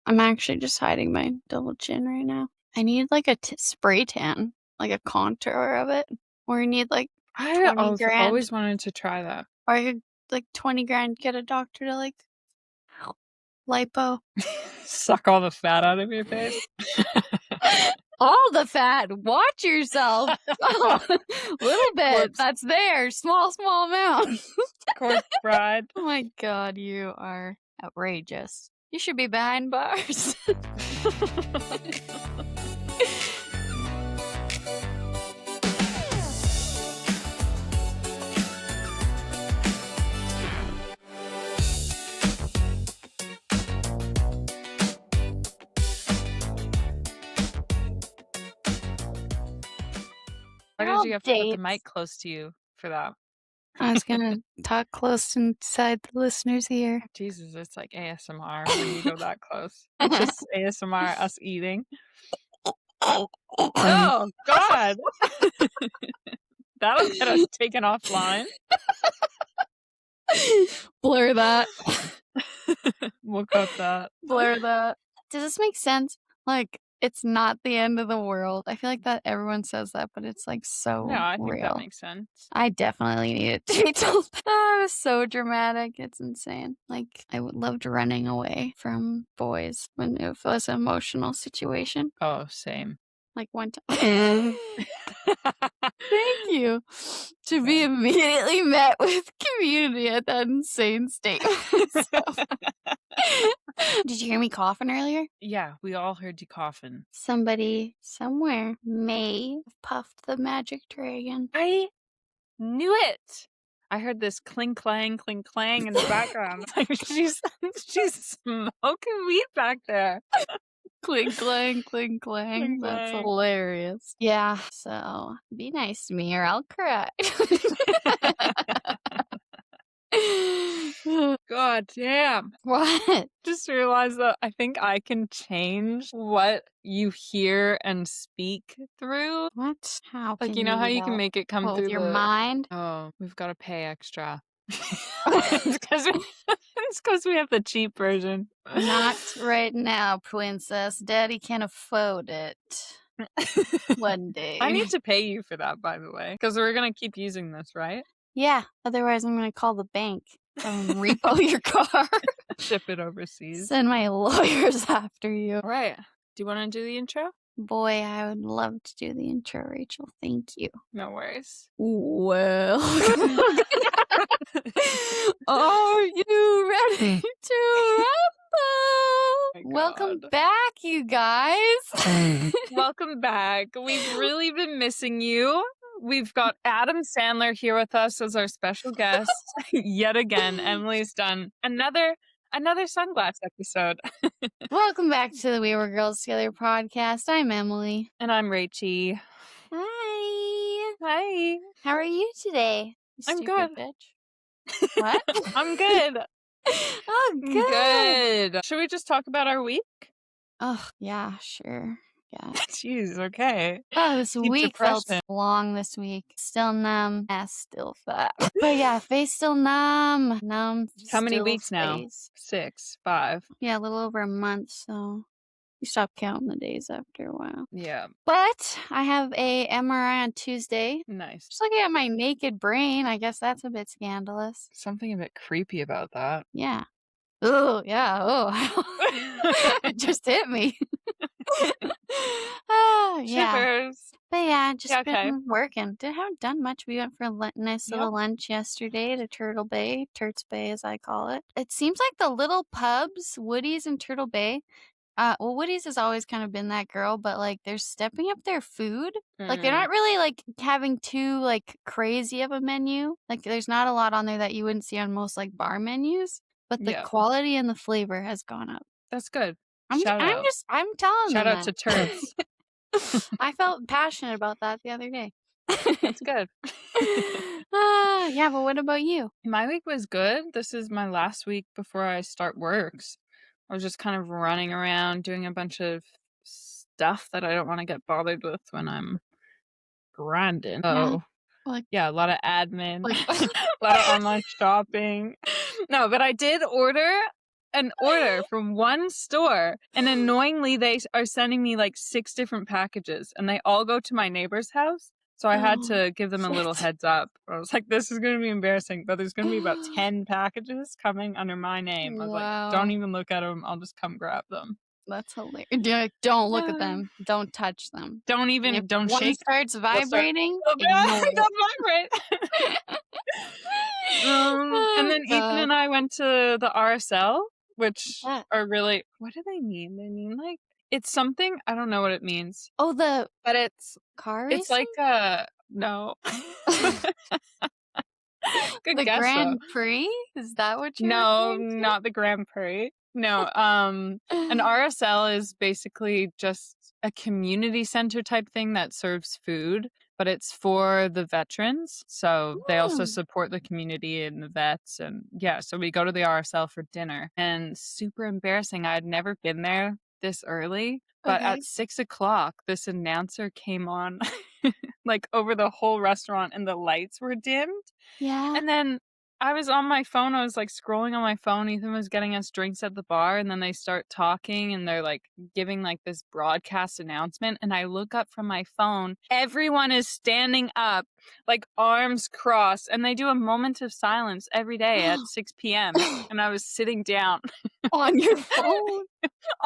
I'm actually just hiding my double chin right now. I need like a spray tan, like a contour of it. Or you need like I 20 grand. always wanted to try that. Or I could like 20 grand get a doctor to like lipo. Suck all the fat out of your face. All the fat. Watch yourself. Oh, little bit. Corpse. That's there. Small amount. Corpse bride. Oh my god, you are outrageous. You should be behind bars. Why did you have to put the mic close to you for that? I was gonna talk close inside the listener's ear. Jesus, it's like ASMR when you go that close. It's just ASMR, us eating. Oh, God. That'll get us taken offline. Blur that. We'll cut that. Blur that. Does this make sense? Like, it's not the end of the world. I feel like that everyone says that, but it's like so No, I think real. that makes sense. I definitely need it to be told. That was so dramatic. It's insane. Like, I loved running away from boys when it was an emotional situation. Oh, same. Like one time. Thank you. To be immediately met with community at that insane statement. Did you hear me coughing earlier? Yeah, we all heard you coughing. Somebody somewhere may have puffed the magic dragon. I knew it. I heard this cling clang in the background. Like she's smoking weed back there. Cling clang, cling clang. That's hilarious. Yeah, so be nice to me or I'll cry. God damn. What? Just realized that I think I can change what you hear and speak through. What? How? Like, you know how you can make it come through with your mind? Oh, we've got to pay extra. It's because we have the cheap version. Not right now, princess. Daddy can't afford it. One day. I need to pay you for that, by the way, because we're going to keep using this, right? Yeah, otherwise I'm going to call the bank and repo your car. Ship it overseas. Send my lawyers after you. All right. Do you want to do the intro? Boy, I would love to do the intro, Rachel. Thank you. No worries. Well. Are you ready to rumble? Welcome back, you guys. Welcome back. We've really been missing you. We've got Adam Sandler here with us as our special guest yet again. Emily's done another sunglass episode. Welcome back to the We Were Girls Together podcast. I'm Emily. And I'm Rachie. Hi. Hi. How are you today? I'm good. Bitch? What? I'm good. Oh, good. Should we just talk about our week? Oh, yeah, sure. Yeah. Jeez, okay. Oh, this week felt long this week. Still numb, ass still fat. But yeah, face still numb. How many weeks now? 6, 5. Yeah, a little over a month, so you stop counting the days after a while. Yeah. But I have a MRI on Tuesday. Nice. Just looking at my naked brain, I guess that's a bit scandalous. Something a bit creepy about that. Yeah. Oh, yeah. Oh, it just hit me. Yeah. Shivers. But yeah, just been working. Haven't done much. We went for a nice little lunch yesterday to Turtle Bay, Turts Bay as I call it. It seems like the little pubs, Woody's and Turtle Bay. Well, Woody's has always kind of been that girl, but like they're stepping up their food. Like they're not really like having too like crazy of a menu. Like there's not a lot on there that you wouldn't see on most like bar menus. But the quality and the flavor has gone up. That's good. I'm telling Shout them out to Turks. I felt passionate about that the other day. That's good. Yeah, but what about you? My week was good. This is my last week before I start works. I was just kind of running around doing a bunch of stuff that I don't want to get bothered with when I'm grinding. Oh, yeah, a lot of admin, a lot of online shopping. No, but I did order an order from one store, and annoyingly, they are sending me, like, 6 different packages, and they all go to my neighbor's house, so I had Oh, to give them a little shit. heads up. I was like, "This is gonna be embarrassing, but there's gonna be about 10 packages coming under my name." I was like, "Don't Wow. even look at them. 'Em, I'll just come grab them." That's hilarious. Don't look at them. Don't touch them. And if Don't one shake. starts They'll start vibrating, they'll ignore it. they'll vibrate. And Oh then Ethan god. and I went to the RSL, What's which that? are really what do they mean? They mean, like it's something I don't know what it means, Oh, the but car it's like racing? a no. Good The guess, though. Grand Prix? Is that what you're No, referring to? not the Grand Prix. No, an RSL is basically just a community center type thing that serves food, but it's for the veterans, so they also Mm, support the community and the vets, and yeah, so we go to the RSL for dinner, and super embarrassing, I had never been there this early, but at okay. 6 o'clock, this announcer came on, like, over the whole restaurant, and the lights were dimmed, Yeah. and then I was on my phone, I was, like, scrolling on my phone, Ethan was getting us drinks at the bar, and then they start talking, and they're, like, giving, like, this broadcast announcement, and I look up from my phone, everyone is standing up, like, arms crossed, and they do a moment of silence every day at 6 p.m., and I was sitting down On your phone?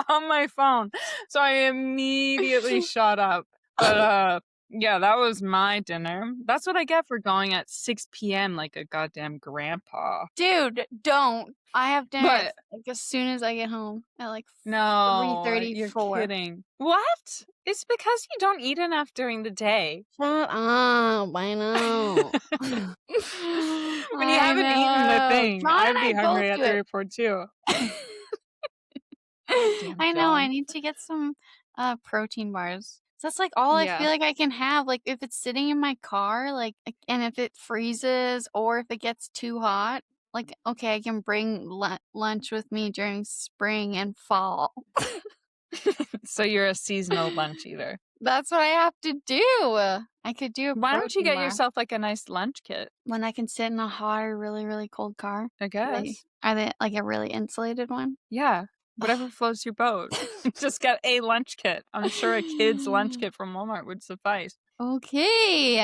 on my phone, so I immediately shot up, but, yeah, that was my dinner. That's what I get for going at 6 p.m. like a goddamn grandpa. Dude, don't. I have dinner at, But like, as soon as I get home at, like, no, you're 3:34. kidding. What? It's because you don't eat enough during the day. Shut up, I know. When you I haven't eaten the know. thing, John and I'd I be both hungry at do 3 it. or 4 too. Goddamn I know, I John. need to get some, protein bars. So that's, like, all I Yeah. feel like I can have, like, if it's sitting in my car, like, and if it freezes or if it gets too hot, like, okay, I can bring lunch with me during spring and fall. So you're a seasonal lunch eater. That's what I have to do. I could do a Why don't you protein get bar yourself like a nice lunch kit? when I can sit in a hot or really, really cold car. I guess. Are they, like, a really insulated one? Yeah, whatever Ugh. floats your boat. Just get a lunch kit. I'm sure a kid's lunch kit from Walmart would suffice. Okay.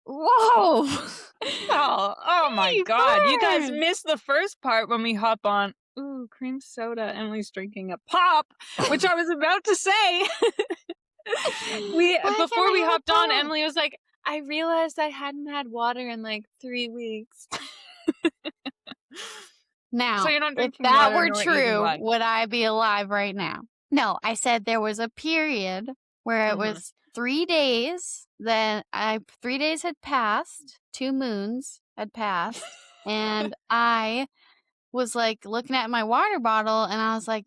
Whoa! Oh my Me god, you guys first. missed the first part when we hop on, "Ooh, cream soda, Emily's drinking a pop," which I was about to say. We Why can't before I we have a hopped on, pop? Emily was like, "I realized I hadn't had water in, like, 3 weeks." So Now, you're not if drinking that water were nor eating true, lunch. would I be alive right now? No, I said there was a period where it Mhm. was 3 days, then 3 days had passed, 2 moons had passed, and I was, like, looking at my water bottle, and I was like,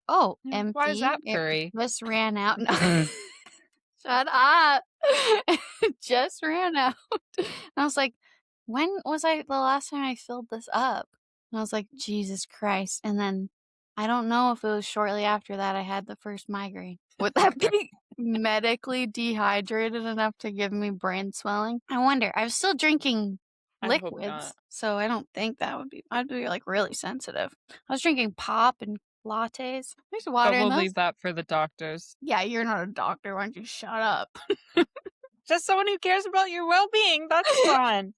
"Oh, Yeah, why is empty. that It furry? just ran out." No. Shut up. It just ran out. And I was like, "When was I the last time I filled this up?" And I was like, "Jesus Christ." And then I don't know if it was shortly after that I had the first migraine. Would that be medically dehydrated enough to give me brain swelling? I wonder. I was still drinking I hope not. liquids, so I don't think that would be I'd be, like, really sensitive. I was drinking pop and lattes. There's water But in we'll those. leave that for the doctors. Yeah, you're not a doctor. Why don't you shut up? Just someone who cares about your well-being, that's fine.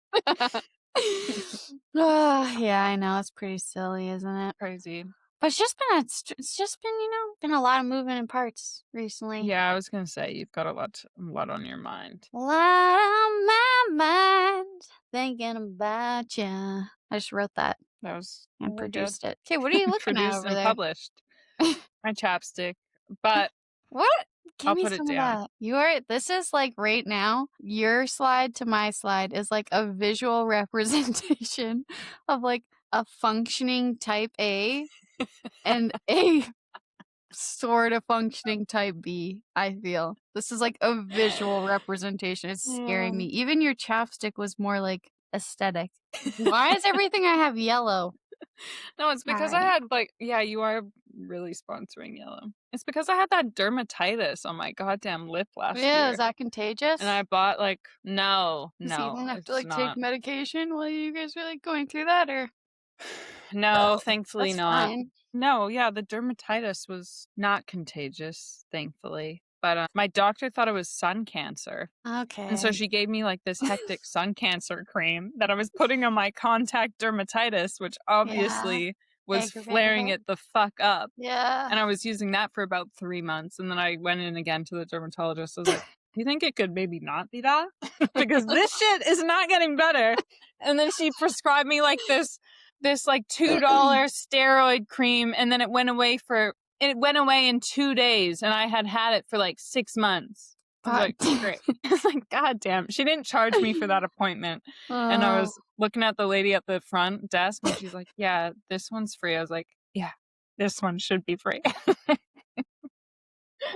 Yeah, I know, it's pretty silly, isn't it? Crazy. But it's just been, been a lot of moving in parts recently. Yeah, I was gonna say, you've got a lot on your mind. A lot on my mind, thinking about ya. I just wrote that That was and really good. produced it. Okay, what are you looking at Produced over and there? published. My chapstick, but What? Give I'll me put it some of down. that. This is like right now, your slide to my slide is like a visual representation of like a functioning type A and a sort of functioning type B, I feel. This is like a visual representation. It's scaring me. Mm. Even your chapstick was more like aesthetic. Why is everything I have yellow? No, it's All because I right. had, like yeah, you are really sponsoring yellow. It's because I had that dermatitis on my goddamn lip last Yeah, is year, that and contagious? I bought, like no, Does he even no, have to it's like take not. medication while you guys are like going through that or? No, thankfully That's not. fine. No, yeah, the dermatitis was not contagious, thankfully, but, my doctor thought it was sun cancer, and so Okay. she gave me, like, this hectic sun cancer cream that I was putting on my contact dermatitis, which Yeah. obviously was Aggravated flaring it. it the fuck up, Yeah. and I was using that for about 3 months, and then I went in again to the dermatologist. I was like, "Do you think it could maybe not be that? Because this shit is not getting better." And then she prescribed me, like, this, like, $2 steroid cream, and then it went away in 2 days, and I had it for, like, 6 months. I was God like, "Great." I was like, "God damn." She didn't charge me for that appointment, and I Oh. was looking at the lady at the front desk, and she's like, "Yeah, this one's free." I was like, "Yeah, this one should be free."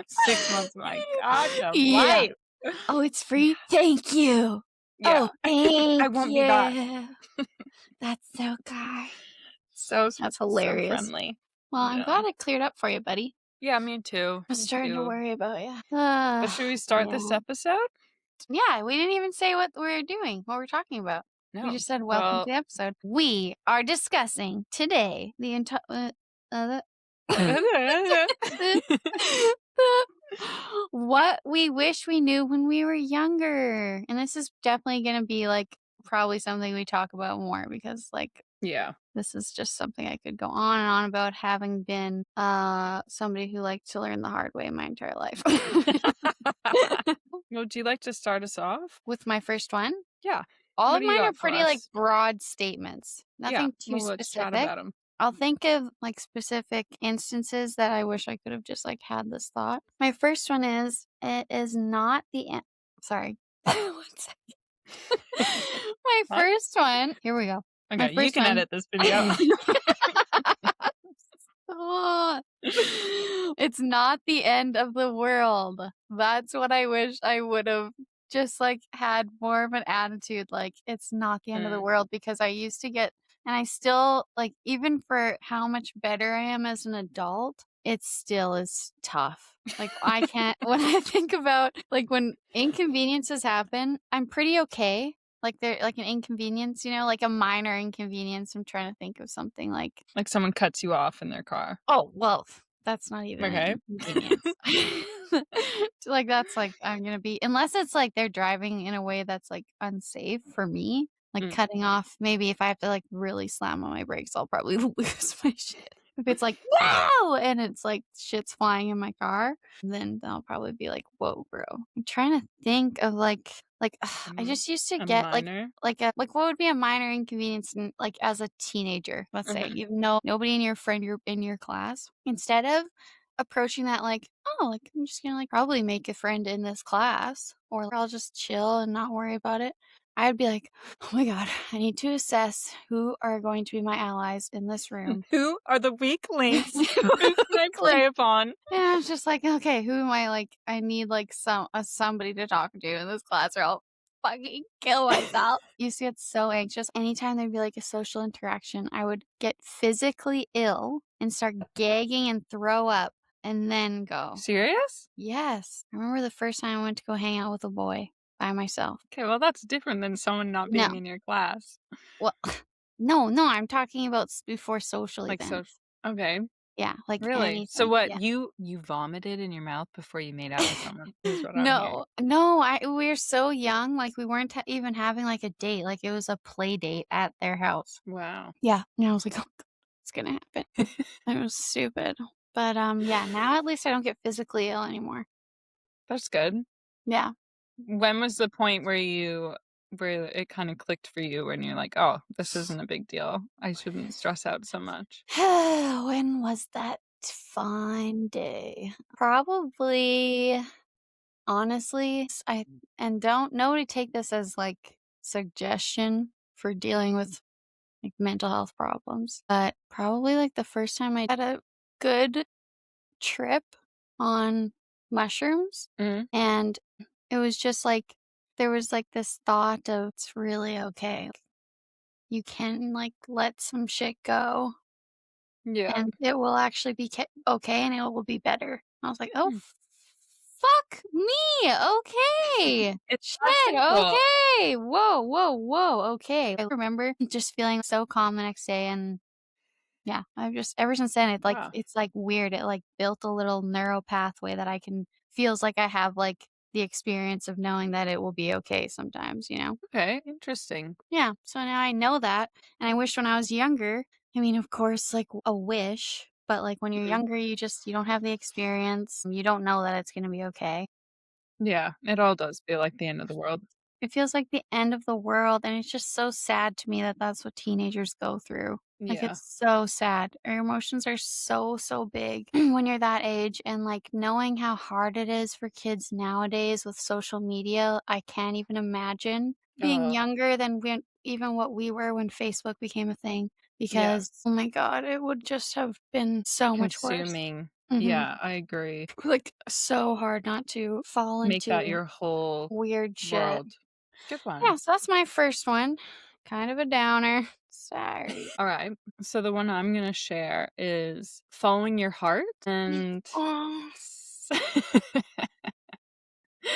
6 months of my goddamn Yeah. life. "Oh, it's free? Yeah, Thank you. yeah. Oh, thank I won't be back. you. That's so kind." So That's so hilarious. friendly. Well, I'm Yeah. glad I cleared up for you, buddy. Yeah, me too, I was me starting to too. worry about you. But should we start this Yeah. episode? Yeah, we didn't even say what we're doing, what we're talking about. We No. just said, "Welcome to Well, the episode." We are discussing today the entire what we wish we knew when we were younger. And this is definitely gonna be, like, probably something we talk about more because, like, yeah. this is just something I could go on and on about having been, somebody who liked to learn the hard way my entire life. Would you like to start us off? With my first one, Yeah. all What of do you mine are got for pretty, like, us? broad statements, Yeah. nothing too Well, let's chat specific. about them. I'll think of, like, specific instances that I wish I could have just, like, had this thought. My first one is, it is not the end. Sorry. One sec. My What? first one, here we go. My Okay, you first can one. edit this video. Stop. It's not the end of the world. That's what I wish I would've just, like, had more of an attitude, like, it's not the end of the Mm. world because I used to get and I still like, even for how much better I am as an adult, it still is tough. Like, I can't when I think about, like, when inconveniences happen, I'm pretty okay. Like, they're like an inconvenience, like a minor inconvenience. I'm trying to think of something like Like someone cuts you off in their car. oh, well, that's not even an Okay. inconvenience. Like, that's, like, I'm gonna be unless it's, like, they're driving in a way that's, like, unsafe for me, like, Mm. cutting off maybe if I have to, like, really slam on my brakes, I'll probably lose my shit. If it's like, "Wow!" and it's, like, shit's flying in my car, then I'll probably be like, "Whoa, bro." I'm trying to think of, like, I Mm, just used to a get, like minor. like, what would be a minor inconvenience in like, as a teenager, let's say, Mhm. you know nobody in your friend group in your class, instead of approaching that like, "Oh, like, I'm just gonna, like, probably make a friend in this class, or I'll just chill and not worry about it," I'd be like, "Oh my god, I need to assess who are going to be my allies in this room." Who are the weak links? Who can I Like prey upon? and I was just like, "Okay, who am I, like I need, like, somebody to talk to in this class or I'll fucking kill myself." Used to get so anxious. Anytime there'd be, like, a social interaction, I would get physically ill and start gagging and throw up and then go. Serious? Yes. I remember the first time I went to go hang out with a boy by myself. Okay, well, that's different than someone not No. being in your class. Well, no, I'm talking about before social Like, so events. okay, Yeah, like really? So anything. what, Yeah. you vomited in your mouth before you made out with someone, is what I'm hearing. No, we were so young, like, we weren't ha even having, like, a date, like, it was a play date at their house. Wow. Yeah, and I was like, "Oh god, it's gonna happen." It was stupid. But, yeah, now at least I don't get physically ill anymore. That's good. Yeah. When was the point where it kinda clicked for you when you're like, "Oh, this isn't a big deal. I shouldn't stress out so much." When was that fine day? Probably honestly, I and don't nobody take this as, like, suggestion for dealing with like mental health problems. But probably like the first time I had a good trip on mushrooms Mhm. and it was just like there was like this thought of it's really okay. You can like let some shit go Yeah. and it will actually be okay and it will be better. I was like, "Oh, Hmm. Fuck me! Okay. It's that Shit, simple. okay. Whoa, whoa, whoa, okay. I remember just feeling so calm the next day, and yeah, I've just ever since then, Wow. it's, like, weird. It, like, built a little neural pathway that I can feels like I have, like, the experience of knowing that it will be okay sometimes, you know? Okay, interesting. Yeah, so now I know that, and I wish when I was younger, I mean, of course, like, a wish, but, like, when you're Mhm. younger, you don't have the experience, and you don't know that it's gonna be okay. Yeah, it all does feel like the end of the world. It feels like the end of the world, and it's just so sad to me that that's what teenagers go through. Like, Yeah. it's so sad. Our emotions are so, so big when you're that age, and, like, knowing how hard it is for kids nowadays with social media, I can't even imagine being Oh, younger than when even what we were when Facebook became a thing yeah. because, oh my god, it would just have been so much worse. Consuming. Mhm. Yeah, I agree. Like, so hard not to fall Make that into your whole weird shit. world. Good one. Yeah, so that's my first one. Kind of a downer. Sorry. All right. So the one I'm gonna share is following your heart and Oh, s-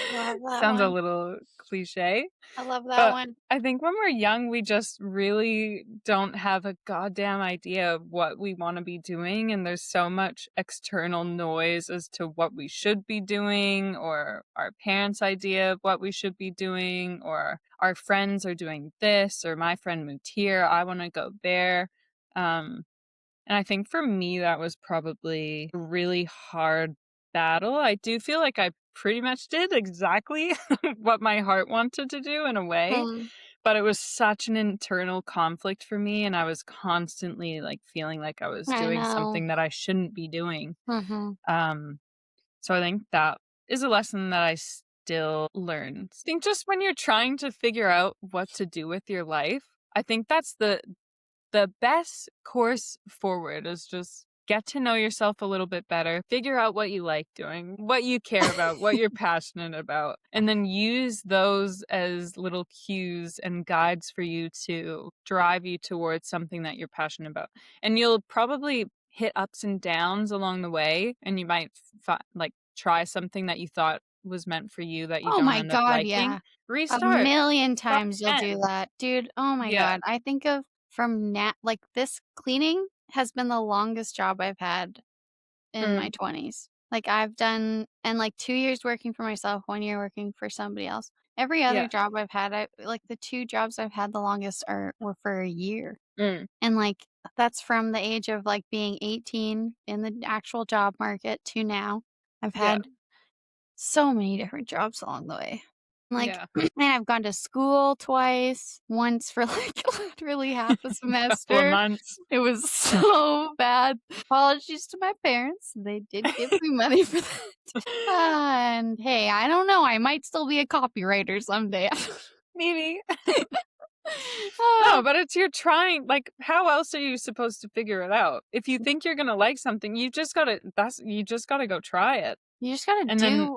love that sounds a one. little cliche, I love that but one. I think when we're young, we just really don't have a goddamn idea of what we want to be doing. And there's so much external noise as to what we should be doing, or our parents' idea of what we should be doing, or our friends are doing this, or my friend moved here. I want to go there. Um, and I think for me, that was probably a really hard battle. I do feel like I pretty much did exactly what my heart wanted to do in a way, Hmm. but it was such an internal conflict for me. And I was constantly like feeling like I was I doing know. something that I shouldn't be doing. Mhm. Um, so I think that is a lesson that I still learn. I think just when you're trying to figure out what to do with your life, I think that's the best course forward is just get to know yourself a little bit better, figure out what you like doing, what you care about, what you're passionate about, and then use those as little cues and guides for you to drive you towards something that you're passionate about. And you'll probably hit ups and downs along the way, and you might like try something that you thought was meant for you that you Oh don't my end up god, liking. yeah. A Restart. million Try times you'll again. do that. Dude, oh my Yeah. god. I think of from like, this cleaning has been the longest job I've had in my Mm, 20s. Like, I've done and, like, 2 years working for myself, 1 year working for somebody else. Every other yeah. job I've had, I like, the 2 jobs I've had the longest were for a year. Mm, And, like, that's from the age of, like, being 18 in the actual job market to now. I've yeah. had so many different jobs along the way. Like, Yeah. and I've gone to school twice, once for, like, literally half a Couple of semester. months. It was so bad. Apologies to my parents. They did give me money for that. And hey, I don't know, I might still be a copywriter someday. Maybe. Ah, No, but it's you're trying like, how else are you supposed to figure it out? If you think you're gonna like something, you just gotta go try it. you just gotta And then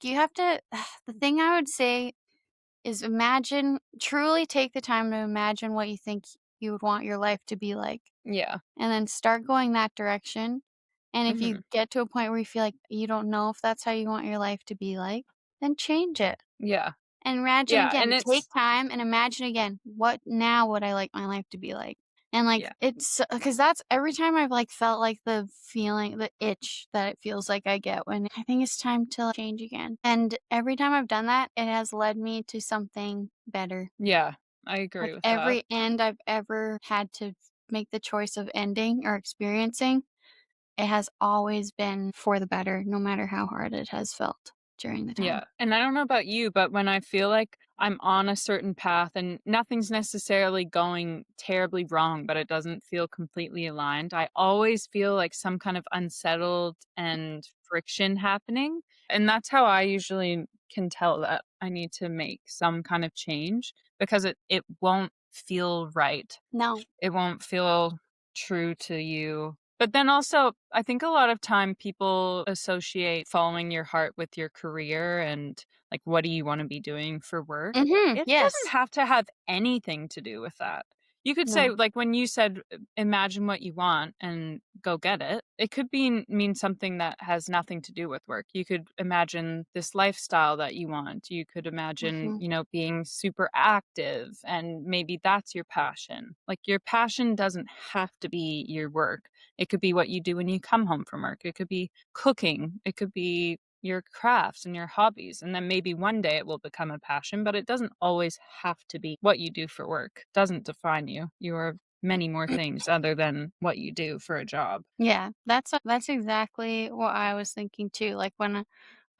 you have to the thing I would say is truly take the time to imagine what you think you would want your life to be like, yeah. and then start going that direction. And if you Mhm. get to a point where you feel like you don't know if that's how you want your life to be like, then change it. Yeah. And imagine Yeah, and again, take it's time and imagine again, what now would I like my life to be like? And, like, yeah. it's because that's every time I've, like, felt like the itch that it feels like I get when I think it's time to change again. And every time I've done that, it has led me to something better. Yeah. I agree Like, with that. every end I've ever had to make the choice of ending or experiencing, it has always been for the better, no matter how hard it has felt during the time. Yeah, and I don't know about you, but when I feel like I'm on a certain path and nothing's necessarily going terribly wrong, but it doesn't feel completely aligned, I always feel like some kind of unsettled and friction happening. And that's how I usually can tell that I need to make some kind of change because it won't feel right. No. It won't feel true to you. But then also, I think a lot of time people associate following your heart with your career and like what do you want to be doing for work? Mhm, It doesn't yes. have to have anything to do with that. You could say, No. like, when you said, "Imagine what you want and go get it," it could mean something that has nothing to do with work. You could imagine this lifestyle that you want. You could imagine, Mhm. being super active, and maybe that's your passion. Like, your passion doesn't have to be your work. It could be what you do when you come home from work. It could be cooking. It could be your crafts and your hobbies, and then maybe one day it will become a passion, but it doesn't always have to be what you do for work. It doesn't define you. You are many more things other than what you do for a job. Yeah, that's exactly what I was thinking too, like, when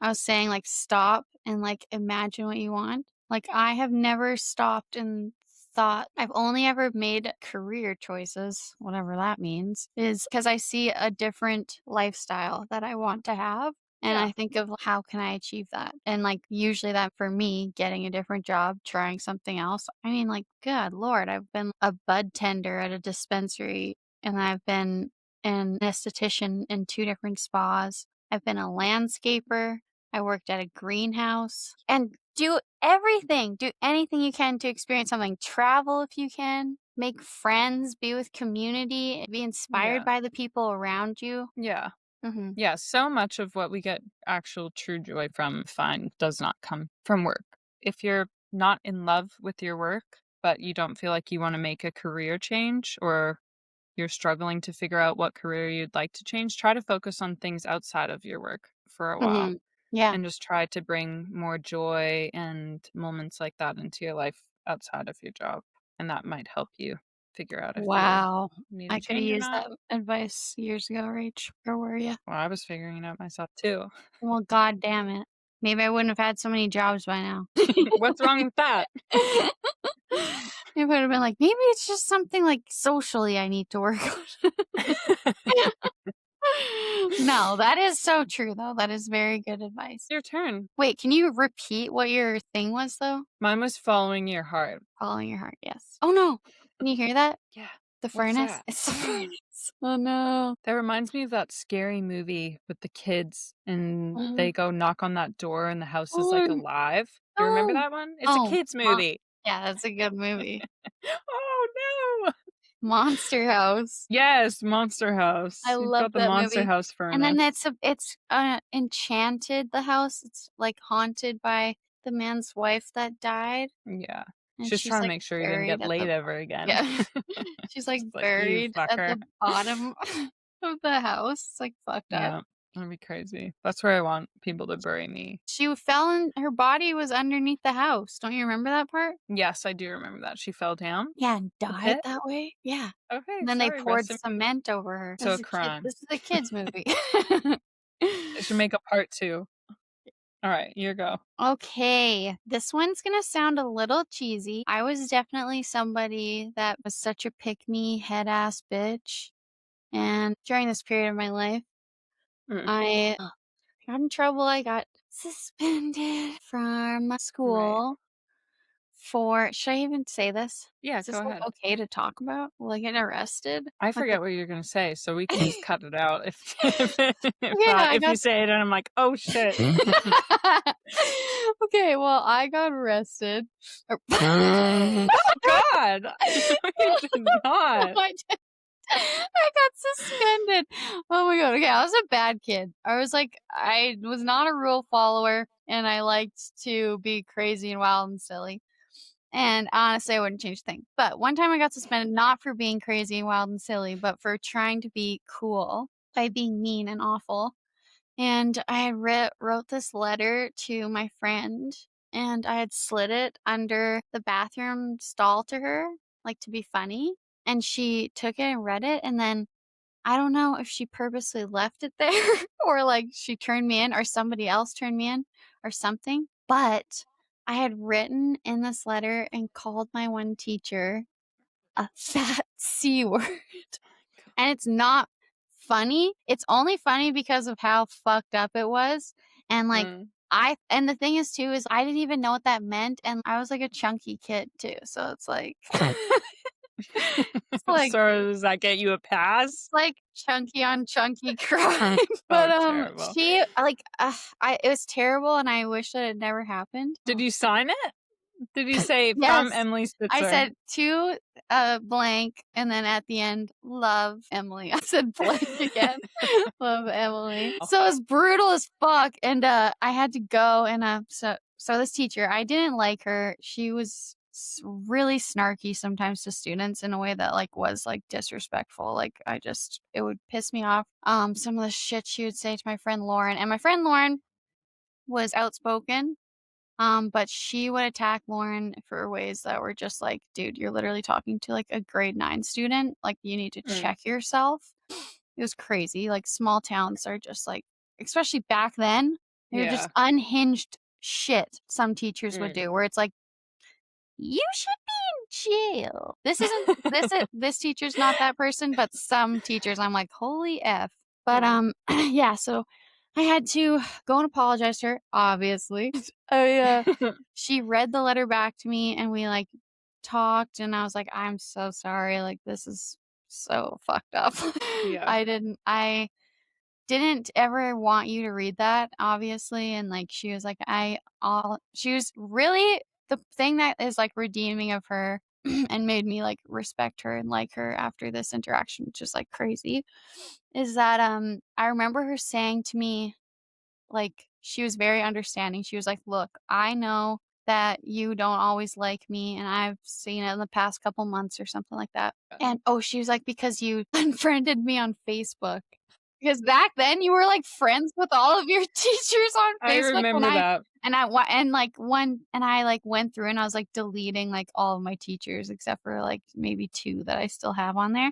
I was saying, like, stop and, like, imagine what you want. Like, I have never stopped and thought. I've only ever made career choices, whatever that means, is because I see a different lifestyle that I want to have, and Yeah, I think of how can I achieve that? And, like, usually that for me, getting a different job, trying something else. I mean, like, good lord, I've been a bud tender at a dispensary, and I've been an esthetician in 2 different spas. I've been a landscaper. I worked at a greenhouse, and do anything you can to experience something. Travel if you can, make friends, be with community, be inspired yeah, by the people around you. yeah, Mhm. yeah. So much of what we get actual true joy from fine does not come from work. If you're not in love with your work, but you don't feel like you want to make a career change, or you're struggling to figure out what career you'd like to change, try to focus on things outside of your work for a while, Mhm. Yeah. and just try to bring more joy and moments like that into your life outside of your job. And that might help you figure out if you Wow. need a I coulda change or used not. that advice years ago, Rach. Where were you? Well, I was figuring it out myself too. Well, god damn it. Maybe I wouldn't have had so many jobs by now. What's wrong with that? It would have been like, maybe it's just something, like, socially I need to work on. No, that is so true, though. That is very good advice. Your turn. Wait, can you repeat what your thing was, though? Mine was following your heart. Following your heart, yes. Oh, no. Can you hear that? Yeah. The What's furnace? that? It's the furnace. Oh, no. That reminds me of that scary movie with the kids, and Oh, they go knock on that door and the house is, like, oh, alive. You remember no. that one? It's a Oh, kids mon movie. yeah, that's a good movie. Oh, no. Monster House. Yes, Monster I House. You've love got the that Monster movie. House And then furnace. enchanted, the house. It's, like, haunted by the man's wife that died, Yeah. and She's she's, trying to like, make sure you're gonna buried get at laid the ever again. yeah. She's, like, She's like, "You buried at fucker." the bottom of the house. It's, like, fucked up. Yeah, that'd be crazy. That's where I want people to bury me. She fell in her body was underneath the house. Don't you remember that part? Yes, I do remember that. She fell down Yeah, and the died pit? that way? Yeah. Okay, And then they sorry, poured rest in cement over her. to a crime. This is a kid's movie. They should make a part 2. Alright, your go. Okay, this one's gonna sound a little cheesy. I was definitely somebody that was such a pick me, head ass bitch. And during this period of my life, Mm, I got in trouble. I got suspended from right. school for, should I even say this? Yeah, Is this go like ahead. okay to talk about? Will I get arrested? I Okay. forget what you're gonna say, so we can just cut it out if if Yeah, not. I If you got say it and I'm like, "Oh, shit." okay, well, I got arrested. Or Oh god! No, you did not. I did. I got suspended. Oh my god. Okay, I was a bad kid. I was not a rule follower, and I liked to be crazy and wild and silly. And honestly, I wouldn't change a thing. But one time I got suspended not for being crazy and wild and silly, but for trying to be cool by being mean and awful. And I had wrote this letter to my friend, and I had slid it under the bathroom stall to her, like, to be funny, and she took it and read it, and then I don't know if she purposely left it there or, like, she turned me in or somebody else turned me in or something, but I had written in this letter and called my one teacher a fat C word. And it's not funny. It's only funny because of how fucked up it was, and, like, Mm. and the thing is too is I didn't even know what that meant, and I was, like, a chunky kid too, so it's like it's like So does that get you a pass? like chunky on chunky crime, but, Oh, terrible. she like, I it was terrible, and I wish that it never happened. Did you sign it? Did you say, "From Yes. Emily I Spitzer"? said, "To blank, and then at the end, love Emily. I said blank again. Love Emily. Oh, So it was brutal as fuck, and, I had to go and, so this teacher, I didn't like her. She was really snarky sometimes to students in a way that, like, was, like, disrespectful. Like, it would piss me off, some of the shit she would say to my friend Lauren, and my friend Lauren was outspoken, but she would attack Lauren for ways that were just like, "Dude, you're literally talking to, like, a grade 9 student, like, you need to mm, check yourself." It was crazy, like, small towns are just, like, especially back then, they were just yeah. unhinged shit some teachers would Mm, do, where it's like, "You should be in jail." This teacher's not that person, but some teachers, I'm like, "Holy F." But, mm. yeah, so I had to go and apologize to her, obviously. I She read the letter back to me, and we, like, talked, and I was like, "I'm so sorry, like, this is so fucked up." Yeah. I didn't ever want you to read that, obviously, and, like, she was like, she was really the thing that is, like, redeeming of her and made me, like, respect her and like her after this interaction, which is, like, crazy, is that, I remember her saying to me, like, she was very understanding. She was like, "Look, I know that you don't always like me, and I've seen it in the past couple months," or something like that. And oh, she was like, "Because you unfriended me on Facebook." Because back then you were, like, friends with all of your teachers on I Facebook, remember that. and I, like, went through and I was, like, deleting, like, all of my teachers except for, like, maybe 2 that I still have on there Yeah.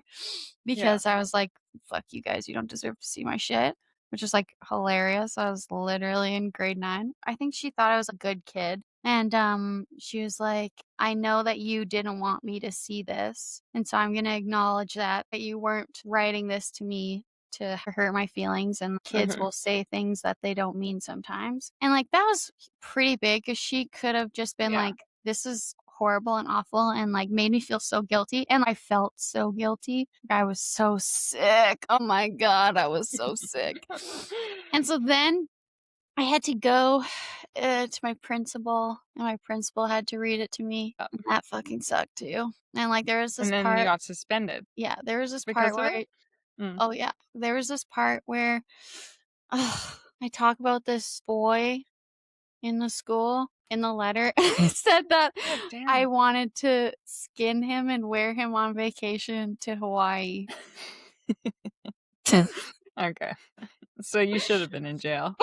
because I was like, "Fuck you guys, you don't deserve to see my shit." Which is, like, hilarious. I was literally in grade 9. I think she thought I was a good kid, and, she was like, "I know that you didn't want me to see this, and so I'm gonna acknowledge that you weren't writing this to me to hurt my feelings, and kids Mhm. will say things that they don't mean sometimes." And, like, that was pretty big because she could have just been Yeah. like, "This is horrible and awful," and, like, made me feel so guilty, and I felt so guilty. I was so sick. Oh my god, I was so sick. And so then I had to go, to my principal, and my principal had to read it to me, and that fucking sucked too. And, like, there was this And then you part got suspended yeah, there was this part because of where it? Mm. oh, yeah. There was this part where, I talk about this boy in the school, in the letter, I said that God I damn. wanted to skin him and wear him on vacation to Hawaii. Okay. So you should have been in jail.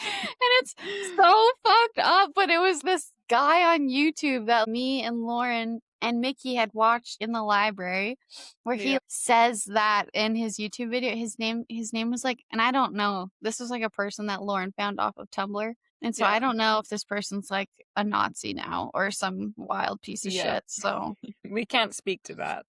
And it's so fucked up, but it was this guy on YouTube that me and Lauren and Mickey had watched in the library where he Yeah. says that in his YouTube video. His name was like, and I don't know, this was like a person that Lauren found off of Tumblr. And so Yeah. I don't know if this person's like a Nazi now or some wild piece of Yeah. shit. So We can't speak to that.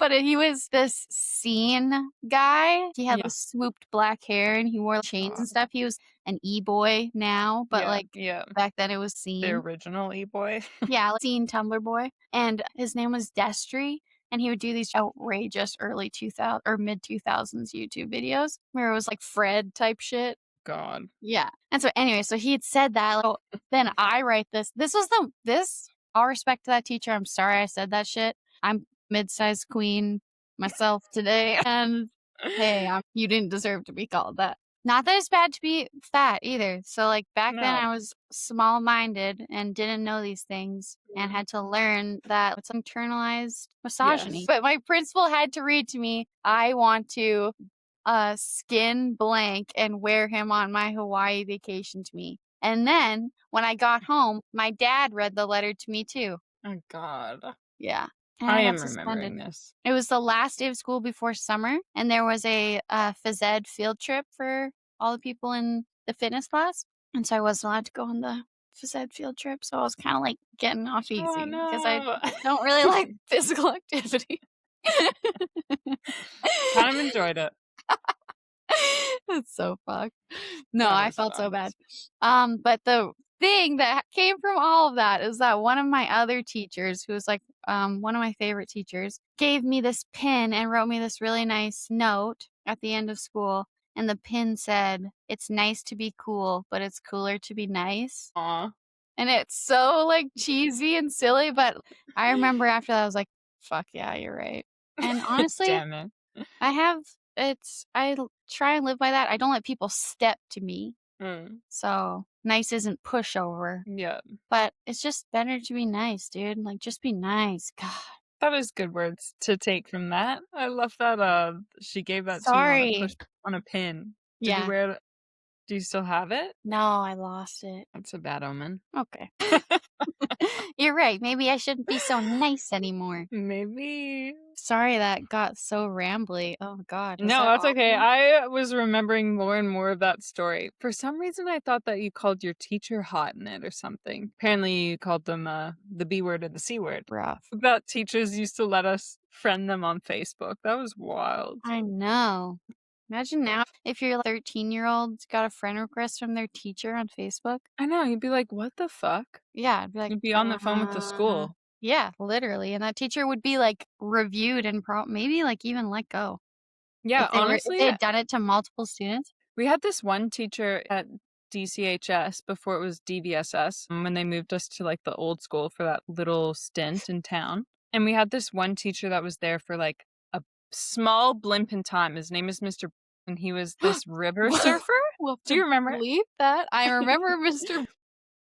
but he was this scene guy. He had the Yeah. swooped black hair and he wore chains and God. stuff. He was an e-boy now, but, Yeah. like, Yeah. back then it was The scene. original E-boy. Yeah, like, scene Tumblr boy, and his name was Destry, and he would do these outrageous early 2000 or mid-2000s YouTube videos where it was, like, Fred type shit. God. Yeah. And so anyway, so he had said that, like, oh, then I write this. All respect to that teacher. I'm sorry I said that shit. I'm mid-sized queen myself today. And hey, you didn't deserve to be called that. Not that it's bad to be fat either. So, like, back then No. I was small minded and didn't know these things and Mm. had to learn that it's internalized misogyny. Yes. But my principal had to read to me, I want to skin blank and wear him on my Hawaii vacation to me. And then when I got home, my dad read the letter to me too. Oh god. Yeah. And I I got am suspended. remembering this. It was the last day of school before summer, and there was a phys ed field trip for all the people in the fitness class. And so I wasn't allowed to go on the phys ed field trip. So I was kind of like getting off Oh, easy because I no. don't really like physical activity. Kind of enjoyed it. That's so fucked. No, That I was felt so fun. bad. But the thing that came from all of that is that one of my other teachers, who was like one of my favorite teachers, gave me this pin and wrote me this really nice note at the end of school. And the pin said, "It's nice to be cool, but it's cooler to be nice." Aw. and it's so, like, cheesy and silly, but I remember after that, I was like, "Fuck yeah, you're right." And honestly, Damn it. I have I try and live by that. I don't let people step to me, Mm, so nice isn't pushover, yeah. but it's just better to be nice, dude, like, just be nice. God, That is good words to take from that. I love that, she gave that to you on a push sorry. on a pin. Did you Yeah. wear it? Do you still have it? No, I lost it. That's a bad omen. Okay. You're right, maybe I shouldn't be so nice anymore. Maybe. Sorry that got so rambly. Oh god, was No, that that's okay. awful? I was remembering more and more of that story. For some reason, I thought that you called your teacher hot in it or something. Apparently, you called them the B word and the C word. Rough. That teachers used to let us friend them on Facebook. That was wild. I know. Imagine now if your 13-year-old got a friend request from their teacher on Facebook. I know. You'd be like, what the fuck? Yeah, I'd be like, You'd be on the phone with the school. yeah, literally, and that teacher would be, like, reviewed and maybe, like, even let go Yeah, if honestly, they had done it to multiple students. we had this one teacher at DCHS before it was DVSS when they moved us to like the old school for that little stint in town. And we had this one teacher that was there for like a small blimp in time. His name is Mr. And he was this river Whoa, surfer. we'll have Do to you remember? bleep that. I remember Mr.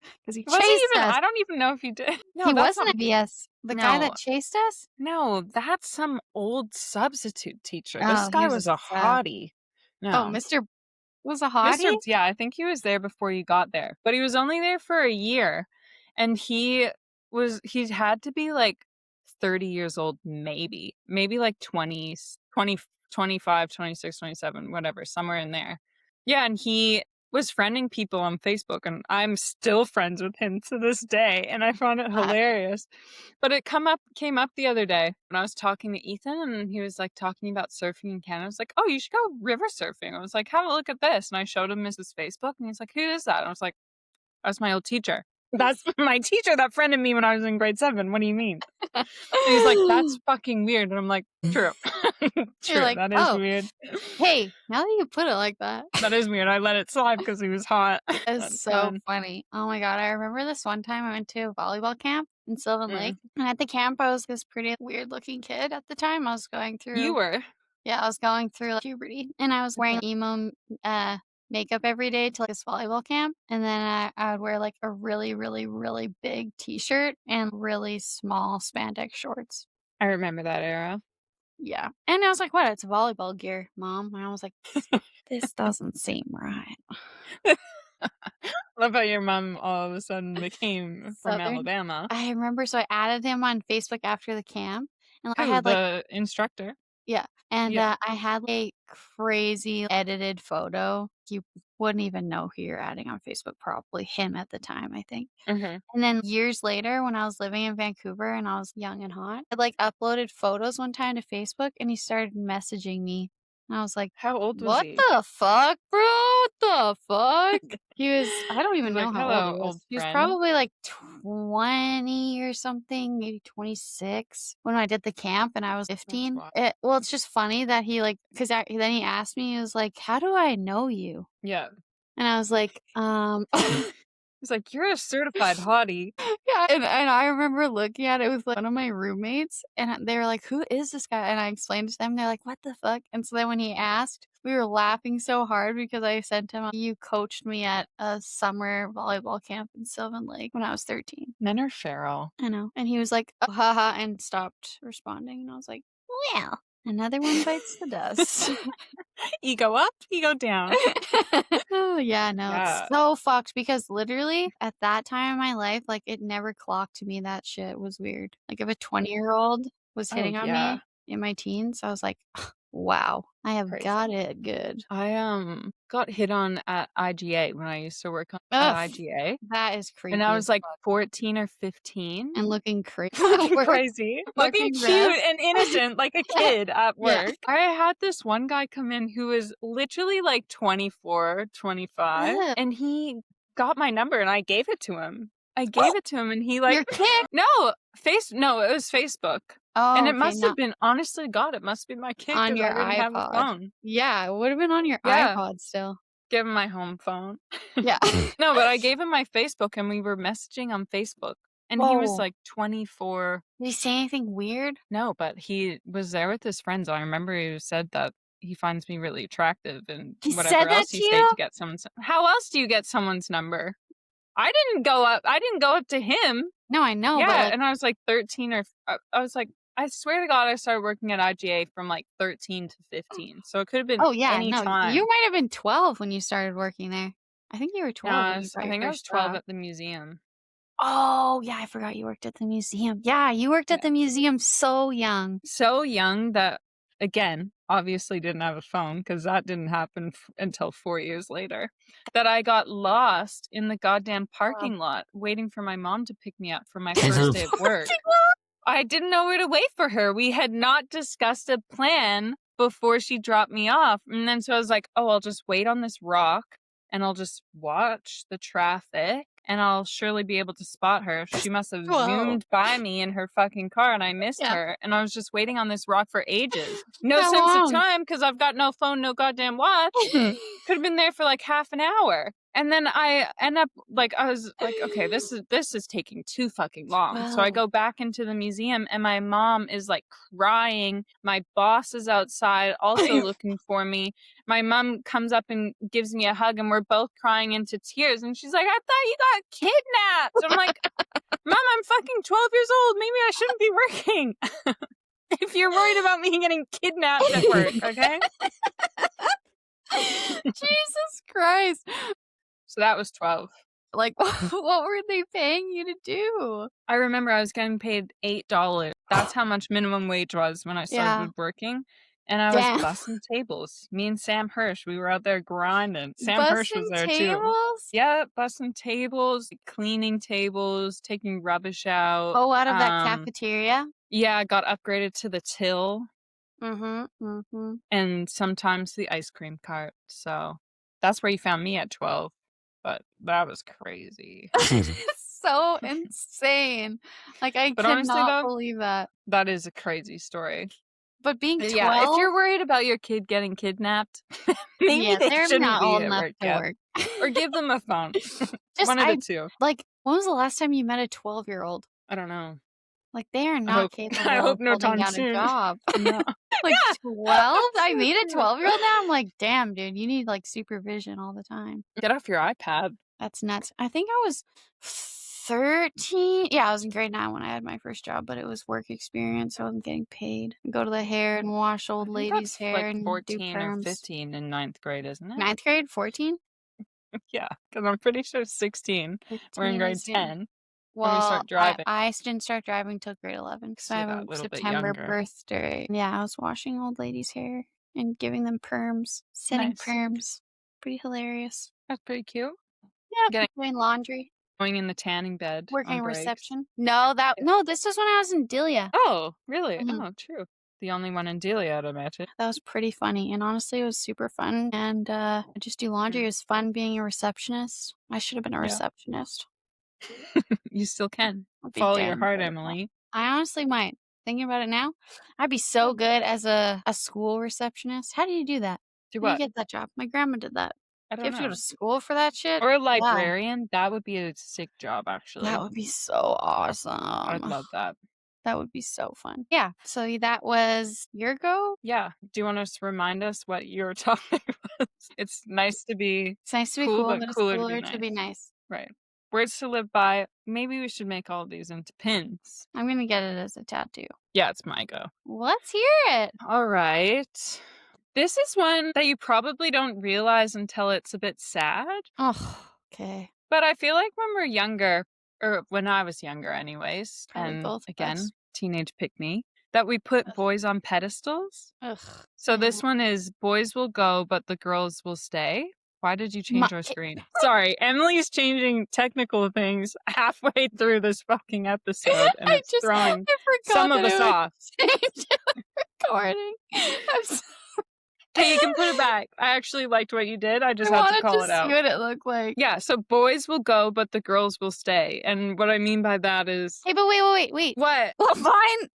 because he Was he chased even? us. I don't even know if he did. No, He that's wasn't not. a BS. The guy No, that chased us? no, that's some old substitute teacher. This Oh, he guy was a was a sub. hottie. Oh, No. Mr. was a Mr. hottie? Yeah, I think he was there before you got there, but he was only there for a year, and he had to be, like, 30 years old, maybe, like, 20, 25, 26, 27, whatever, somewhere in there. Yeah, and he was friending people on Facebook, and I'm still friends with him to this day, and I found it Uh, hilarious. But it came up the other day when I was talking to Ethan, and he was, like, talking about surfing in Canada. I was like, "Oh, you should go river surfing." I was like, "Have a look at this," and I showed him his Facebook, and he's like, "Who is that?" And I was like, "That's my old teacher." "That's my teacher that friended me when I was in grade 7. What do you mean?" And he's like, "That's fucking weird." And I'm like, "True. You're True, like, that is "Oh, weird." hey, now that you put it like that." That is weird. I let it slide because he was hot. That is That's so fun. funny. Oh my god, I remember this one time I went to a volleyball camp in Sylvan Lake, Mm. and at the camp, I was this pretty weird looking kid at the time. I was going You through were? yeah, I was going through, like, puberty, and I was wearing Okay. emo, makeup every day to, like, this volleyball camp, and then I would wear, like, a really, really, really big T-shirt and really small spandex shorts. I remember that era. Yeah, and I was like, "What? It's volleyball gear, mom." And I was like, "This doesn't seem right." Love how your mom all of a sudden became from Southern. Alabama. I remember so I added him on Facebook after the camp, and I Oh, had, like the instructor? yeah, and, Yeah. I had a crazy edited photo. You wouldn't even know who you're adding on Facebook, probably him at the time, I think. Mhm. And then years later, when I was living in Vancouver and I was young and hot, I, like, uploaded photos one time to Facebook, and he started messaging me, and I was like, How old was "What he? the fuck, bro? What the fuck?" He was I don't He's even like, know how old he "Hello, was. old He was friend." probably, like, 20 or something, maybe 26 when I did the camp and I was That's 15. wild. Well, it's just funny that he, like 'cause then he asked me, he was like, "How do I know you?" Yeah. And I was like, He's like, "You're a certified hottie." Yeah, and I remember looking at it with, like, one of my roommates, and they were like, "Who is this guy?" And I explained to them, they're like, "What the fuck?" And so then when he asked, we were laughing so hard because I sent him, "You coached me at a summer volleyball camp in Sylvan Lake when I was 13." Men are feral. I know, and he was like, "Oh, haha," and stopped responding, and I was like, "Well, another one bites the dust." Ego up, ego down. Oh, yeah, no, it's Yeah. so fucked because literally at that time in my life, like, it never clocked to me that shit was weird. Like, if a 20-year-old was Oh, hitting on yeah. me in my teens, I was like, "Wow, I have got Crazy. it good." I, got hit on at IGA when I used to work at Ugh, IGA, that is and I creepy was, as like, fuck. 14 or 15. And looking crazy at Looking work, crazy, looking fucking cute res. and innocent like a kid at Yeah. work. I had this one guy come in who was literally like 24, 25, Ugh. and he got my number and I gave it to him. I gave it to him and he like Your kick? no, no, it was Facebook. And Oh, it okay, must have not been honest to God, it must be my kid on because your I didn't have a iPod. phone. Yeah, it would've been on your Yeah. iPod still. Give him my home phone. Yeah. No, but I gave him my Facebook, and we were messaging on Facebook, and he was, Whoa. like, 24. Did he say anything weird? No, but he was there with his friends. I remember he said that he finds me really attractive and He said whatever that else to you say you? to get someone's. How else do you get someone's number? I didn't go up to him. No, I know, but, Yeah, like and I was, like, 13 or I was, like I swear to God I started working at IGA from, like, 13 to 15, so it could have been oh, yeah, any no, you time. might have been 12 when you started working there. I think you were No, 12 when you got I your think I was first 12 job. at the museum. Oh, yeah, I forgot you worked at the museum. Yeah, you worked at Yeah. the museum so young. So young that, again, obviously didn't have a phone because that didn't happen until 4 years later, that I got lost in the goddamn Wow. parking lot waiting for my mom to pick me up for my In first the day of work. parking lot? I didn't know where to wait for her. We had not discussed a plan before she dropped me off, and then so I was like, "Oh, I'll just wait on this rock, and I'll just watch the traffic, and I'll surely be able to spot her." She must have Whoa. zoomed by me in her fucking car, and I missed Yeah. her, and I was just waiting on this rock for ages. No How sense of long? time because 'cause I've got no phone, no goddamn watch. Could've been there for, like, half an hour. And then I end up like, I was like, "Okay, this is taking too fucking long." So I 12. go back into the museum, and my mom is, like, crying. My boss is outside also looking for me. My mom comes up and gives me a hug, and we're both crying into tears, and she's like, "I thought you got kidnapped." I'm like, "Mom, I'm fucking 12 years old. Maybe I shouldn't be working if you're worried about me getting kidnapped at work, okay?" Jesus Christ. So that was 12. Like, what were they paying you to do? I remember I was getting paid $8. That's how much minimum wage was when I Yeah. started working, and I was Damn. bussing tables. Me and Sam Hirsch, we were out there grinding. Sam Hirsch was Busing there too. tables? Yeah, bussing tables, cleaning tables, taking rubbish out. Oh, out of that cafeteria? Yeah, I got upgraded to the till Mhm, mhm. and sometimes the ice cream cart. So that's where you found me at 12. But that was crazy. So insane. Like, I But honestly cannot though, believe that. that is a crazy story. But being Yeah, if 12? you're worried about your kid getting kidnapped, maybe Yeah, they they're shouldn't not be old at enough work to yet. work. Or give them a phone. Just One of the 2. like, when was the last time you met a 12-year-old? I don't know. Like, they are I not hope I capable hope of no holding time down a soon. job. No. Like, Yeah. 12? I meet a Yeah. 12-year-old now, I'm like, "Damn, dude, you need, like, supervision all the time." Get off your iPad. That's nuts. I think I was 13. Yeah, I was in grade 9 when I had my first job, but it was work experience, so I wasn't getting paid. Go to the hair and wash I old think ladies' that's hair like and do 14 or perms. 15 in ninth grade, isn't it? Ninth grade? 14? Yeah, because I'm pretty sure 16, we're in 15 grade is, yeah. 10 when we Well, start driving. I didn't start driving till grade 11 because I So have that a little bit September younger. birthday. Yeah, I was washing old ladies' hair and giving them perms, setting Nice. perms. Pretty hilarious. That's pretty cute. Yeah, Getting doing laundry, going in the tanning bed on working breaks. reception. Yeah. No, this was when I was in Delia. Oh, really? Mhm. Oh, true. The only one in Delia, I'd imagine. That was pretty funny, and honestly, it was super fun, and, I just do laundry. It Mm, was fun being a receptionist. I should have been a yeah. receptionist. You still can. I'd be Follow your damn heart, good at that. Emily. I honestly might. Thinking about it now, I'd be Yeah. so good as a school receptionist. How do you do that? Do How do you what? get that job? My grandma did that. I Do you don't have to go to know. school for that shit? Or a Wow. librarian, that would be a sick job, That actually. would be so I'd awesome. love that. That would be so fun. Yeah, so that was your go? Yeah. Do you want to remind us what your topic was? It's nice to be It's nice to be cool, cool, but but it's cooler to be cooler to be nice. nice. Right. Words to live by. Maybe we should make all of these into pins. I'm gonna get it as a tattoo. Yeah, it's my go. Let's hear it. All right. This is one that you probably don't realize until it's a bit sad. Oh, okay. But I feel like when we're younger, or when I was younger, anyways, Probably and both of again, us. teenage pick me, that we put Ugh. boys on pedestals. Ugh. So Yeah. this one is boys will go, but the girls will stay. Why did you My change our screen? Sorry, Emily's changing technical things halfway through this fucking episode, and it's throwing I some forgot of that us it would off. change the recording. I'm so Okay, you can put it back. I actually liked what you did, I I just had to wanted call to it see out. what it looked like. Yeah, so boys will go, but the girls will stay, and what I mean by that is Hey, but wait. what? Well,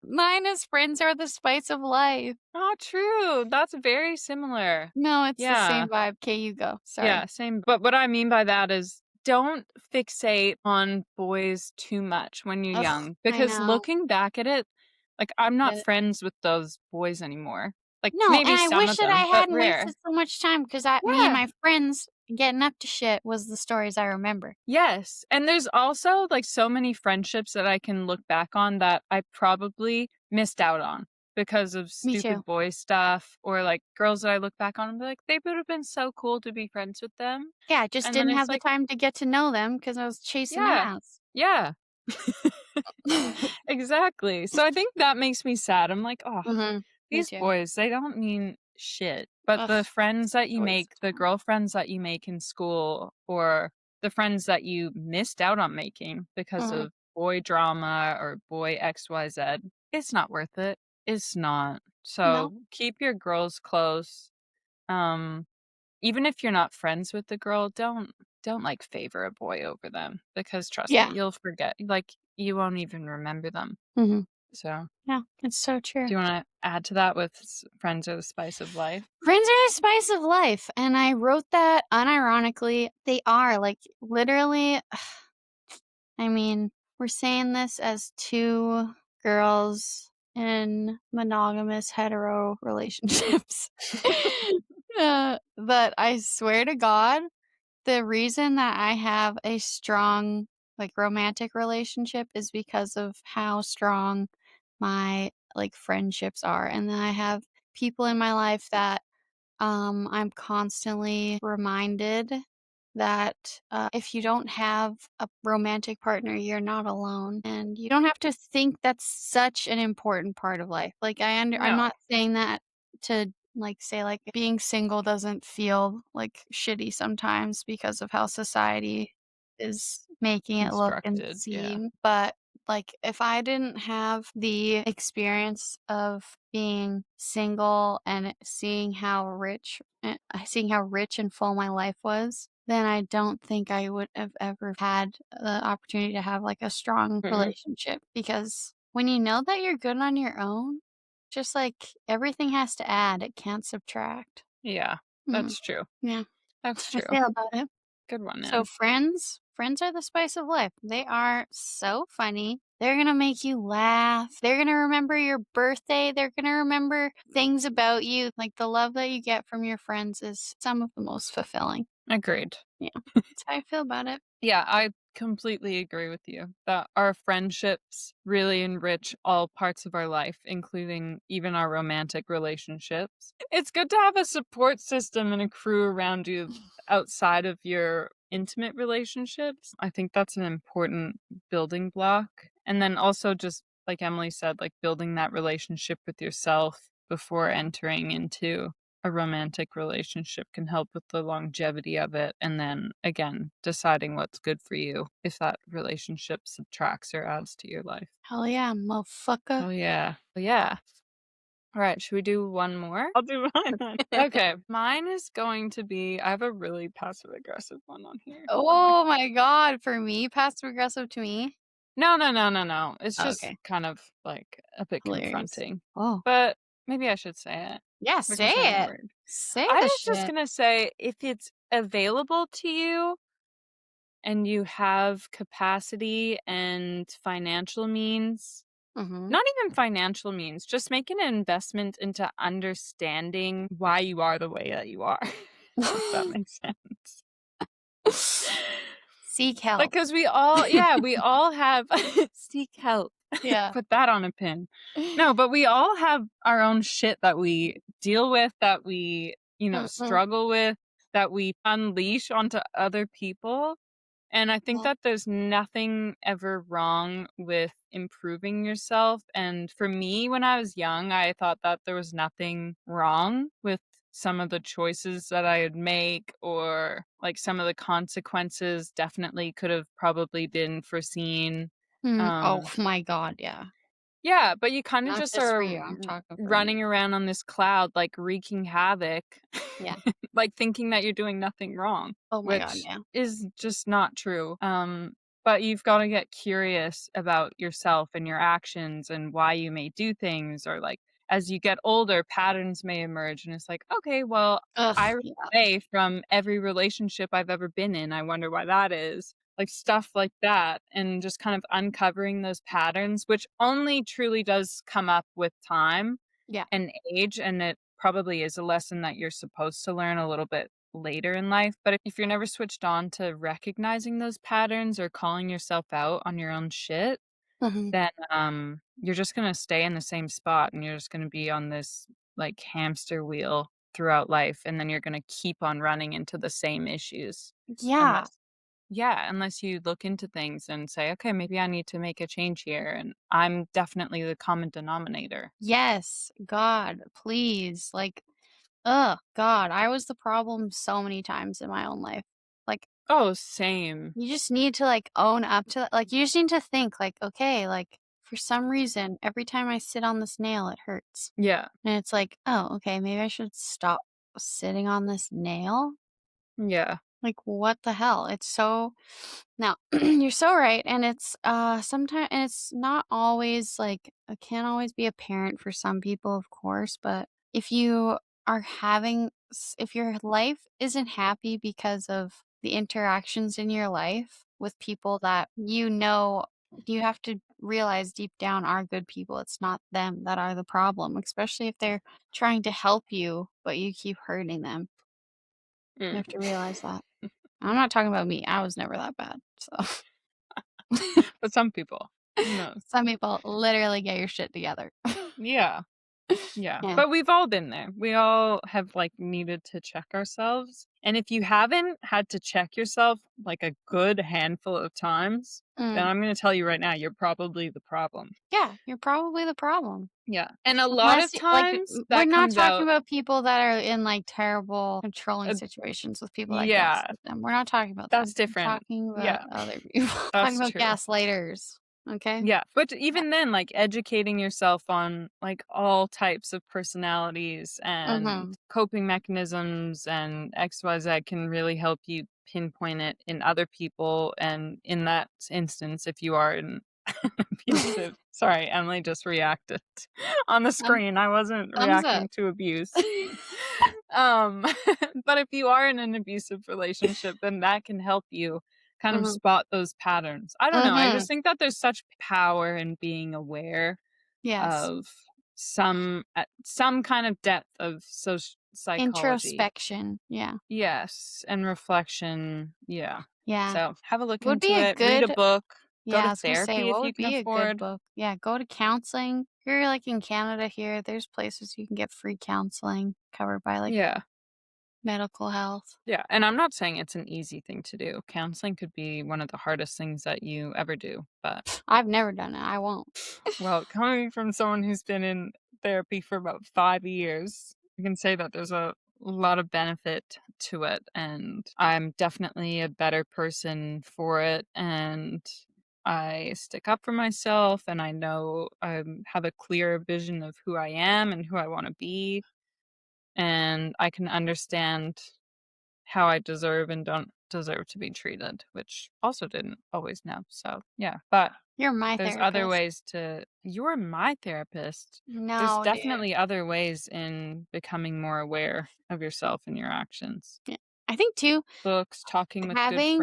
mine is friends are the spice of life. Oh, true, that's very similar. No, it's the Yeah. same vibe. Okay, you go. Yeah, Sorry. same. But what I mean by that is don't fixate on boys too much when you're Ugh, young I because know. looking back at it, like I'm I not get it. friends with those boys anymore. Like No, and maybe I some wish of that I them, but hadn't rare. wasted so much time because me and Yeah. my friends getting up to shit was the stories I remember. Yes. And there's also like so many friendships that I can look back on that I probably missed out on because of Me too. stupid boy stuff or like girls that I look back on and be like, they would have been so cool to be friends with them. Yeah, I just And then didn't it's have the like, time to get to know them because I was chasing yeah, ass. yeah. Exactly. So I think that makes me sad. I'm like, "Oh, Mhm. Me these too. boys, they don't mean shit." But Ugh, the friends that such you a waste make, of the time. girlfriends that you make in school, or the friends that you missed out on making because Mhm. of boy drama or boy XYZ, it's not worth it. It's not. No. So keep your girls close. Um, Even if you're not friends with the girl, don't like favor a boy over them because trust me, Yeah. you'll forget. Like you won't even remember them. Mhm. So, Yeah, it's so true. do you wanna add to that with friends are the spice of life? Friends are the spice of life, and I wrote that unironically. They are, like, literally I mean, we're saying this as 2 girls in monogamous hetero relationships. But I swear to God, the reason that I have a strong, like, romantic relationship is because of how strong my, like, friendships are, and then I have people in my life that I'm constantly reminded that if you don't have a romantic partner, you're not alone, and you don't have to think that's such an important part of life. Like I'm No, not saying that to like say like being single doesn't feel like shitty sometimes because of how society is making it look and constructed, yeah. seem, but like, if I didn't have the experience of being single and seeing how rich and full my life was, then I don't think I would have ever had the opportunity to have, like, a strong Mhm. relationship because when you know that you're good on your own, just, like, everything has to add, it can't subtract. Yeah, Mhm. that's true. Yeah, That's that's how I true. feel about it. Good one, So man. friends are the spice of life. They are so funny. They're gonna make you laugh. They're gonna remember your birthday. They're gonna remember things about you. Like the love that you get from your friends is some of the most fulfilling. Agreed. Yeah, that's how I feel about it. Yeah, I completely agree with you that our friendships really enrich all parts of our life, including even our romantic relationships. It's good to have a support system and a crew around you outside of your intimate relationships. I think that's an important building block. And then also, just like Emily said, like building that relationship with yourself before entering into a romantic relationship can help with the longevity of it, and then, again, deciding what's good for you if that relationship subtracts or adds to your life. Hell yeah, motherfucker. Oh, yeah. Oh, yeah. Alright, should we do one more? I'll do mine then. Okay, mine is going to be I have a really passive aggressive one on here. Hold on. Oh my god, for me, passive aggressive to me. No, no, no, no, no. It's just Okay, kind of, like, a bit hilarious. confronting. Oh But maybe I should say it yeah, say because I'm a it. word. Say I the was just shit. gonna say, if it's available to you and you have capacity and financial means, Mm-hmm. not even financial means, just make an investment into understanding why you are the way that you are, if that makes sense. Seek Like, help. cause we all yeah, we all have seek help. Yeah. Put that on a pin. No, but we all have our own shit that we deal with, that we, Mhm. struggle with, that we unleash onto other people. And I think Yeah. that there's nothing ever wrong with improving yourself. And for me, when I was young, I thought that there was nothing wrong with some of the choices that I would make, or like some of the consequences definitely could have probably been foreseen. Oh Um, my god, yeah. Yeah, but you kinda Not just just for are you, I'm talking for me. running around on this cloud, like, wreaking havoc, Yeah. like, thinking that you're doing nothing wrong, Oh my god, which yeah. is just not true. But you've gotta get curious about yourself and your actions and why you may do things, or, like, as you get older, patterns may emerge, and it's like, "Okay, well, I Ugh, ran yeah. away from every relationship I've ever been in, I wonder why that is." Like, stuff like that, and just kind of uncovering those patterns, which only truly does come up with time Yeah. and age, and it probably is a lesson that you're supposed to learn a little bit later in life, but if you're never switched on to recognizing those patterns or calling yourself out on your own shit, Mhm. then, you're just gonna stay in the same spot, and you're just gonna be on this, like, hamster wheel throughout life, and then you're gonna keep on running into the same issues Yeah. unless yeah, unless you look into things and say, "Okay, maybe I need to make a change here, and I'm definitely the common denominator." Yes. God, please. Like, ugh, God, I was the problem so many times in my own life. Like, Oh, same. you just need to, like, own up to it. Like, you just need to think, like, "Okay, like, for some reason, every time I sit on this nail, it hurts." Yeah. And it's like, "Oh, okay, maybe I should stop sitting on this nail?" Yeah. Like, what the hell? It's so now, you're so right, and it's, sometimes and it's not always, like it can't always be apparent for some people, of course, but if you are having if your life isn't happy because of the interactions in your life with people that you have to realize deep down are good people. It's not them that are the problem, especially if they're trying to help you, but you keep hurting them. You Mm. have to realize that. I'm not talking about me, I was never that bad, so But some people, who knows? some people literally get your shit together. Yeah. Yeah, Yeah. but we've all been there. We all have, like, needed to check ourselves, and if you haven't had to check yourself, like, a good handful of times, then Mm. I'm gonna tell you right now, you're probably the problem. Yeah, you're probably the problem. Yeah, and a lot Unless of y like, times we're that not comes talking out about people that are in, like, terrible controlling uh, situations with people that yeah, gaslight them. We're not talking about that. that's I'm different. talking about Yeah, other people. Talking that's about true. gaslighters, okay? Yeah, but Yeah. even then, like, educating yourself on, like, all types of personalities and Mhm. coping mechanisms and XYZ can really help you pinpoint it in other people, and in that instance, if you are in abusive sorry, Emily just reacted on the Um, screen, I wasn't thumbs up. reacting to abuse. Um, but if you are in an abusive relationship, then that can help you kind of Mhm. spot those patterns. I don't know, I just Mhm. think that there's such power in being aware Yes. of some kind of depth of psychology. Introspection. Yeah. Yes, and reflection, yeah. Yeah. So, have a look Would be into a it, read a good book, go Yeah, to I was gonna say, therapy if what you would can be a good afford. book? Yeah, go to counseling. If you're, like, in Canada here, there's places you can get free counseling covered by, like, Yeah. medical health. Yeah, and I'm not saying it's an easy thing to do. Counseling could be one of the hardest things that you ever do, but I've never done it, I won't. well, coming from someone who's been in therapy for about 5 years, I can say that there's a lot of benefit to it, and I'm definitely a better person for it, and I stick up for myself, and I know I have a clear vision of who I am and who I wanna be, and I can understand how I deserve and don't deserve to be treated, which also didn't always know, so, yeah, but You're my there's other therapist. ways to you're my therapist. There's No, dude. definitely other ways in becoming more aware of yourself and your actions. Yeah. I think too, Books, talking with having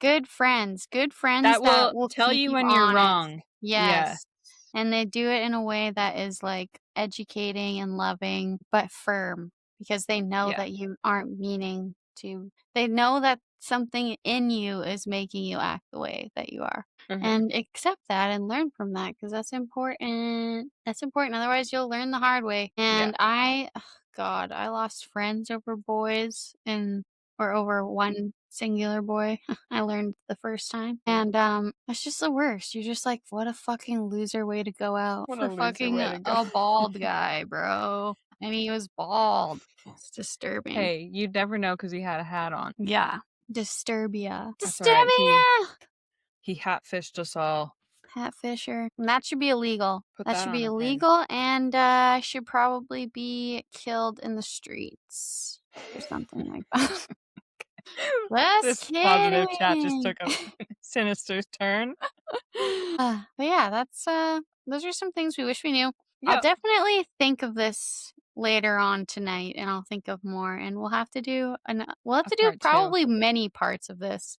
good friends that that will will tell keep you you when you're honest. wrong. Yeah. Yes. And they do it in a way that is, like, educating and loving, but firm, because they know Yeah. that you aren't meaning to they know that something in you is making you act the way that you are. Mhm. And accept that and learn from that, because that's important. That's important, otherwise you'll learn the hard way. Yeah. And God, I lost friends over boys and or over one singular boy. I learned the first time. And, it's just the worst. You're just like, "What a fucking loser way to go out What a for loser fucking way a to go. a bald guy, bro." And he was bald. It's disturbing. Hey, you'd never know because he had a hat on. Yeah. Disturbia. That's alright. He Disturbia! he hat fished us all. Pat Fisher. And that should be illegal. Put That that should on be a pin. illegal and should probably be killed in the streets or something like that. Just This positive chat just kidding. took a sinister turn. But yeah, that's those are some things we wish we knew. I'll Yep. definitely think of this later on tonight and I'll think of more and we'll have A to do part 2. probably many parts of this.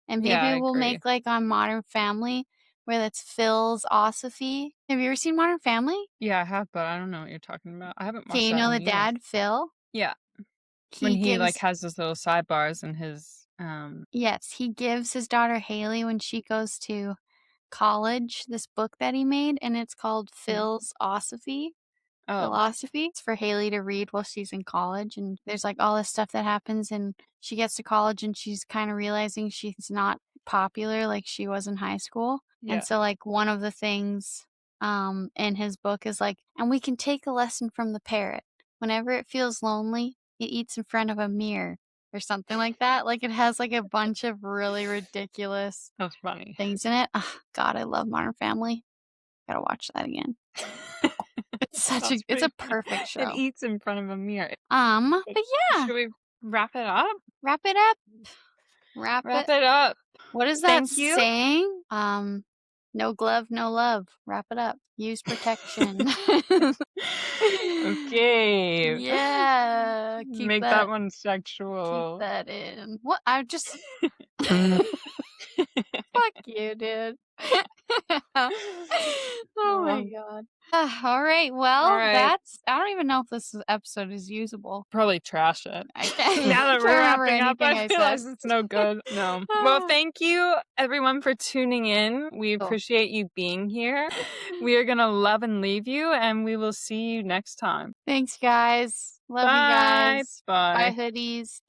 And Yeah, I maybe we'll agree. make like on Modern Family where that's Phil's Osophy. Have you ever seen Modern Family? Yeah, I have, but I don't know what you're talking about. I haven't Okay, watched you that know in the years. dad, Phil? Yeah, when He he, like, gives has those little sidebars in his, Yes, he gives his daughter Haley when she goes to college this book that he made and it's called mm. Phil's Osophy. Oh, Philosophy. It's for Haley to read while she's in college, and there's, like, all this stuff that happens, and she gets to college, and she's kinda realizing she's not popular like she was in high school, and yeah. so, like, one of the things, in his book is, like, "And we can take a lesson from the parrot. Whenever it feels lonely, it eats in front of a mirror," or something like that. Like, it has, like, a bunch of really ridiculous That's funny. things in it. Ugh, God, I love Modern Family. Gotta watch that again. That's It's a pretty funny. perfect It show. eats in front of a mirror. But But yeah, should we wrap it up? wrap it up. Wrap Wrap it. it up. What is that Thank you. saying? No glove, no love. Wrap it up. Use protection. Okay. Yeah, Make that one keep sexual. that in. What? I just fuck you, dude. Oh my Oh, god. All right. Well, alright. that's I don't even know if episode is usable. Probably trash it. I can't, Now that can't we're remember wrapping up, anything I I said. realize it's no good. No. Well, thank you everyone for tuning in. We Cool. appreciate you being here. We are gonna love and leave you, and we will see you next time. Thanks, guys. Love you Bye. guys. Bye, Bye. hoodies.